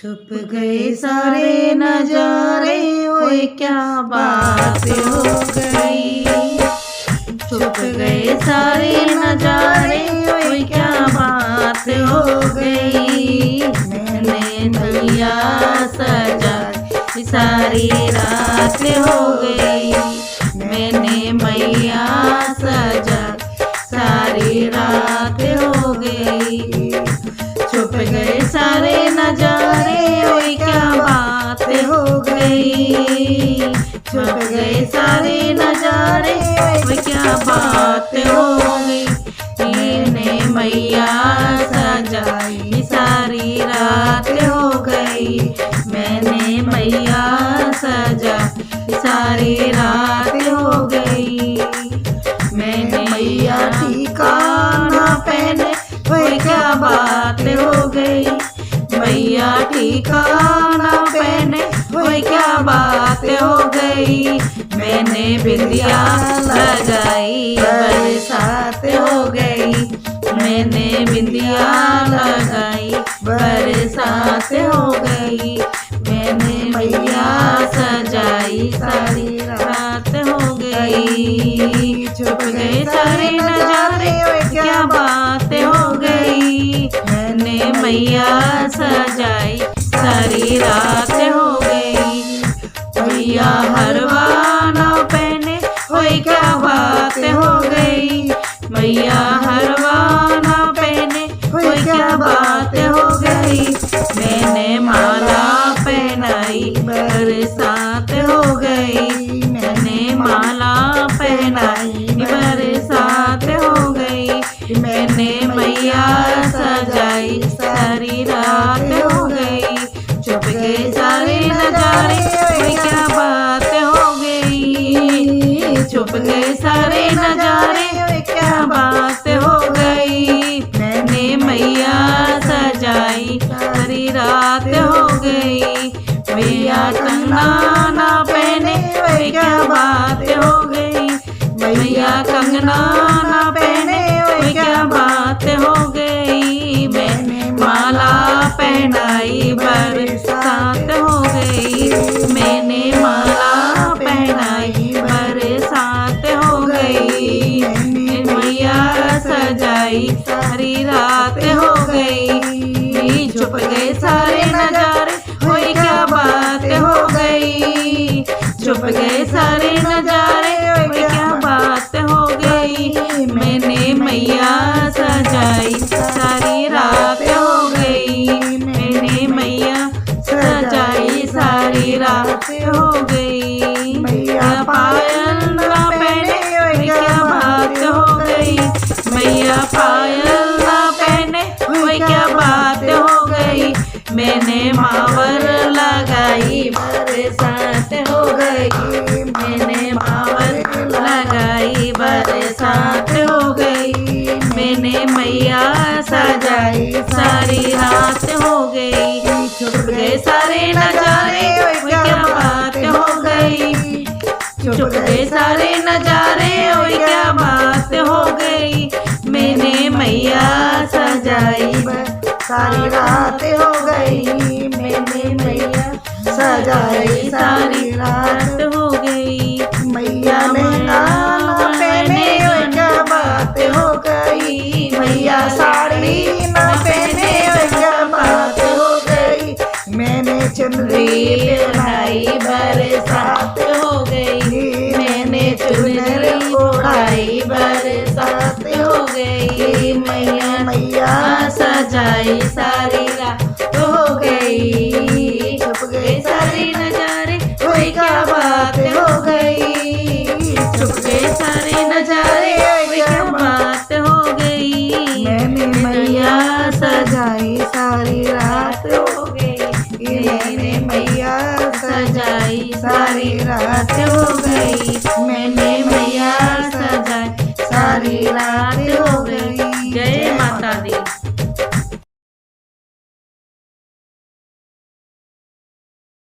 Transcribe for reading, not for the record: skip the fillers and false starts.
छुप गए सारे नजारे, ओए क्या बात हो गई। छुप गए सारे नजारे, ओए क्या बात हो गई। मैंने मैया सजाई, सारी रात हो गई। मैंने मैया सजाई, सारी रात हो गई। छुप गए सारे नजारे, ओए क्या बात हो गई। छुप गए सारे नजारे, ओए क्या बात हो गई। मैंने मैया सजाई, सारी रात हो गई। मैंने मैया सजाई, सारी रात हो गई। मैंने मैया ठिकाना पहने, ओए क्या बात हो गई। मैया ठिकाना पहने, ओए क्या बात हो गई। मैंने बिंदिया लगाई, बरसात हो गई। मैंने बिंदिया लगाई, बरसात हो गई। मैंने मैया सजाई, सारी रात हो गई। छुप गए सारे नजारे, क्या बात हो गई। मैंने मैया सजाई, सारी रात हो गई। मैया हरवाना पहने, ओए क्या बात हो गई। मैया हरवाना पहने, ओए क्या बात हो गई। मैंने माला पहनाई, बरसात हो गई। मैंने माला पहनाई, बरसात हो गई। मैंने मैया सजाई, सारी रात हो गई। छुप गए सारे नजारे, ओए क्या बात हो गई। छुप गए सारे नजारे, ओए क्या बात हो गई। मैंने मैया सजाई, सारी रात हो गई। मैया कंगना ना पहने, ओए क्या बात हो गई। मैया कंगना ना पहने, ओए क्या बात हो गई। मैंने माला पहनाई, बरसात हो गई। मैंने माला पहनाई, बरसात हो गई। मैया सजाई, सारी रात हो गई। छुप गए सारे नजारे, ओए क्या बात हो गई। छुप गए सारे नजारे, ओए क्या बात हो गई। मैंने मैया सजाई, सारी रात हो गई। मैंने मैया सजाई, सारी रात हो गई। मैया पायल ना पहने, ओए क्या बात हो गई। मैया पायल ना पहने, ओए क्या बात हो गई। मैंने मावर लगाई, बरसात हो गई। मैंने मावर लगाई, बरसात हो गई। मैंने मैया सजाई, सारी रात हो गई। छुप गए सारे नजारे, ओए क्या बात हो गई। छुप गए सारे नजारे, ओए क्या बात हो गई। मैंने मैया सजाई, सारी रात हो गई। मैंने मैया सजाई, सारी रात हो गई। मैया ने लाल पहने, ओए क्या बात हो गई। मैया साड़ी ना पहने, ओए क्या बात हो गई। मैंने चुनरी पहनाई, बरसात हो गई। मैंने चुनरी ओढ़ाई, बरसात हो गई। मैया मैया सजाई, सारी रात हो गई। छुप गए सारे नजारे, ओए क्या बात हो गई। छुप गए सारे नजारे, ओए क्या बात हो गई। मैंने मैया सजाई, सारी रात हो गई। मैंने मैया सजाई, सारी रात हो गई। मैंने